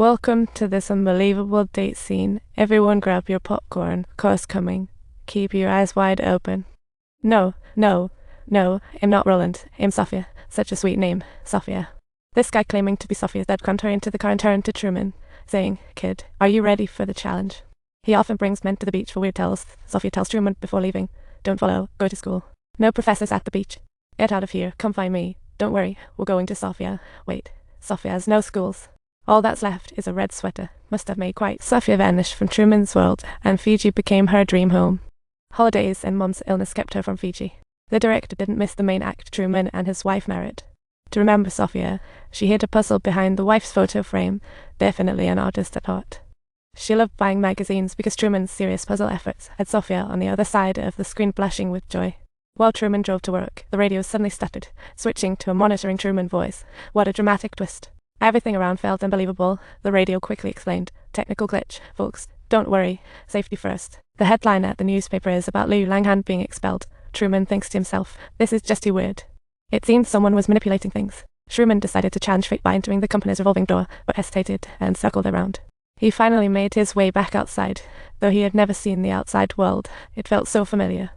Welcome to this unbelievable date scene. Everyone grab your popcorn. Car's coming. Keep your eyes wide open. No, I'm not Roland. I'm Sophia. Such a sweet name, Sophia. This guy claiming to be Sophia that crammed her into the car and turned to Truman, saying, "Kid, are you ready for the challenge?" He often brings men to the beach for weird tales. Sophia tells Truman before leaving, "Don't follow, go to school. No professors at the beach. Get out of here, come find me. Don't worry, we're going to Sophia." Wait, Sophia has no schools. All that's left is a red sweater. Must have made quite. Sophia vanished from Truman's world, and Fiji became her dream home. Holidays and Mom's illness kept her from Fiji. The director didn't miss the main act Truman and his wife married. To remember Sophia, she hid a puzzle behind the wife's photo frame, definitely an artist at heart. She loved buying magazines because Truman's serious puzzle efforts had Sophia on the other side of the screen blushing with joy. While Truman drove to work, the radio suddenly stuttered, switching to a monitoring Truman voice. What a dramatic twist. Everything around felt unbelievable. The radio quickly explained, "Technical glitch, folks. Don't worry. Safety first." The headline at the newspaper is about Lou Langhand being expelled. Truman thinks to himself, this is just too weird. It seemed someone was manipulating things. Truman decided to challenge fate by entering the company's revolving door, but hesitated and circled around. He finally made his way back outside. Though he had never seen the outside world, it felt so familiar.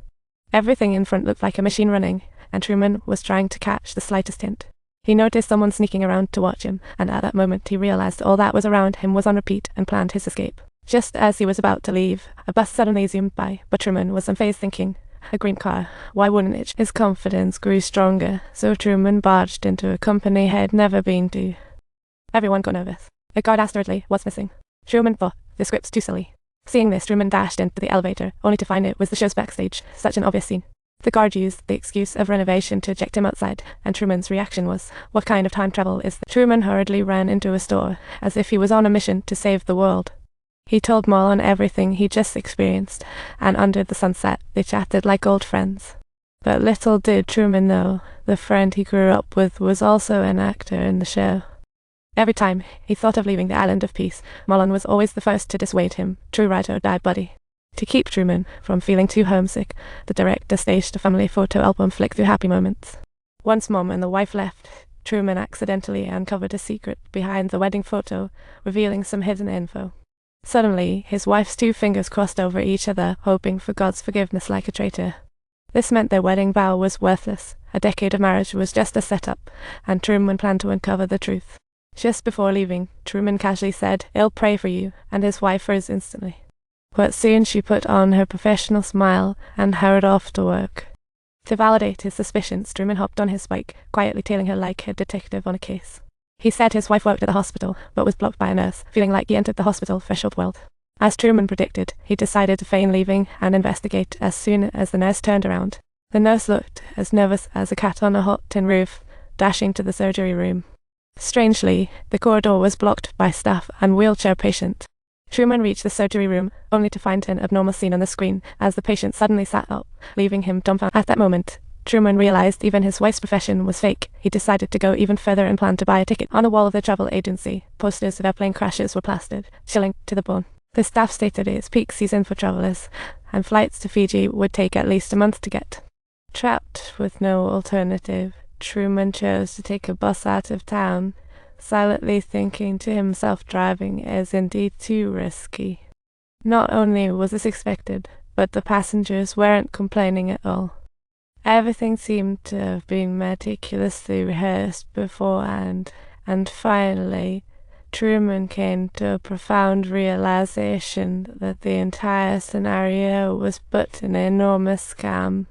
Everything in front looked like a machine running, and Truman was trying to catch the slightest hint. He noticed someone sneaking around to watch him, and at that moment he realized all that was around him was on repeat and planned his escape. Just as he was about to leave, a bus suddenly zoomed by, but Truman was unfazed, thinking, a green car, why wouldn't it? His confidence grew stronger, so Truman barged into a company he'd never been to. Everyone got nervous. A guard asked hurriedly, "What's missing?" Truman thought, the script's too silly. Seeing this, Truman dashed into the elevator, only to find it was the show's backstage. Such an obvious scene. The guard used the excuse of renovation to eject him outside, and Truman's reaction was, what kind of time travel is this? Truman hurriedly ran into a store, as if he was on a mission to save the world. He told Mullen everything he just experienced, and under the sunset, they chatted like old friends. But little did Truman know, the friend he grew up with was also an actor in the show. Every time he thought of leaving the island of peace, Mullen was always the first to dissuade him, true ride or die buddy. To keep Truman from feeling too homesick, the director staged a family photo album flick through happy moments. Once Mom and the wife left, Truman accidentally uncovered a secret behind the wedding photo, revealing some hidden info. Suddenly, his wife's two fingers crossed over each other, hoping for God's forgiveness like a traitor. This meant their wedding vow was worthless. A decade of marriage was just a setup, and Truman planned to uncover the truth. Just before leaving, Truman casually said, "I'll pray for you," and his wife froze instantly. But soon she put on her professional smile and hurried off to work. To validate his suspicions, Truman hopped on his bike, quietly tailing her like a detective on a case. He said his wife worked at the hospital, but was blocked by a nurse, feeling like he entered the hospital threshold world. As Truman predicted, he decided to feign leaving and investigate as soon as the nurse turned around. The nurse looked as nervous as a cat on a hot tin roof, dashing to the surgery room. Strangely, the corridor was blocked by staff and wheelchair patient. Truman reached the surgery room, only to find an abnormal scene on the screen as the patient suddenly sat up, leaving him dumbfounded. At that moment, Truman realized even his wife's profession was fake. He decided to go even further and planned to buy a ticket. On the wall of the travel agency, posters of airplane crashes were plastered, chilling to the bone. The staff stated it's peak season for travelers, and flights to Fiji would take at least a month to get. Trapped with no alternative, Truman chose to take a bus out of town, silently thinking to himself driving is indeed too risky. Not only was this expected, but the passengers weren't complaining at all. Everything seemed to have been meticulously rehearsed beforehand, and finally, Truman came to a profound realization that the entire scenario was but an enormous scam,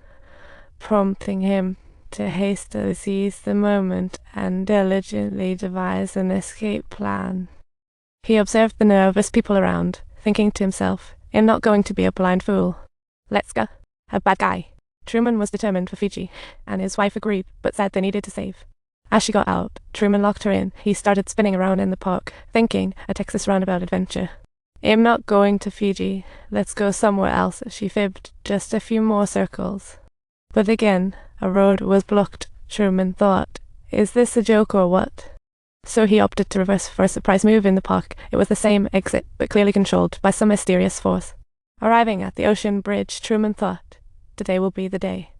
prompting him to hastily seize the moment and diligently devise an escape plan. He observed the nervous people around, thinking to himself, I'm not going to be a blind fool. Let's go. A bad guy. Truman was determined for Fiji, and his wife agreed, but said they needed to save. As she got out, Truman locked her in. He started spinning around in the park, thinking a Texas roundabout adventure. I'm not going to Fiji. Let's go somewhere else, she fibbed, just a few more circles. But again, a road was blocked. Truman thought, is this a joke or what? So he opted to reverse for a surprise move in the park. It was the same exit, but clearly controlled by some mysterious force. Arriving at the ocean bridge, Truman thought, today will be the day.